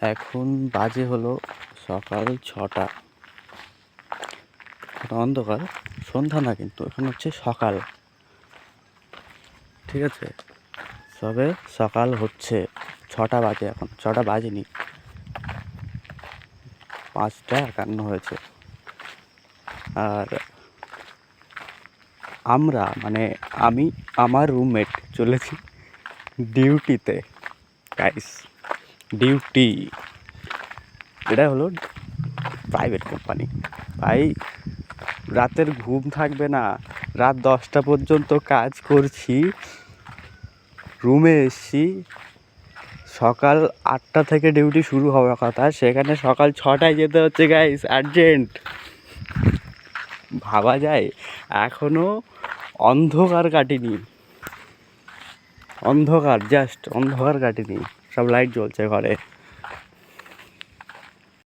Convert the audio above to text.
এখন বাজে হলো সকাল 6টা। এখন অন্ধকার, সন্ধ্যা না, কিন্তু এখন হচ্ছে সকাল। ঠিক আছে, সবে সকাল হচ্ছে, 6টা বাজে, এখন 6টা বাজেনি, 5টা 51 হয়েছে। আর আমরা মানে আমি আমার রুমমেট চলেছি ডিউটিতে। গাইস, ডিউটি, এটা হলো প্রাইভেট কোম্পানি। ভাই, রাতের ঘুম থাকবে না, রাত 10টা পর্যন্ত কাজ করছি, রুমে এসছি, সকাল 8টা থেকে ডিউটি শুরু হওয়ার কথা, সেখানে সকাল 6টায় যেতে হচ্ছে। Guys, urgent. ভাবা যায়? এখনো অন্ধকার কাটেনি, অন্ধকার, জাস্ট অন্ধকার কাটেনি, সব লাইট জ্বলছে ঘরে।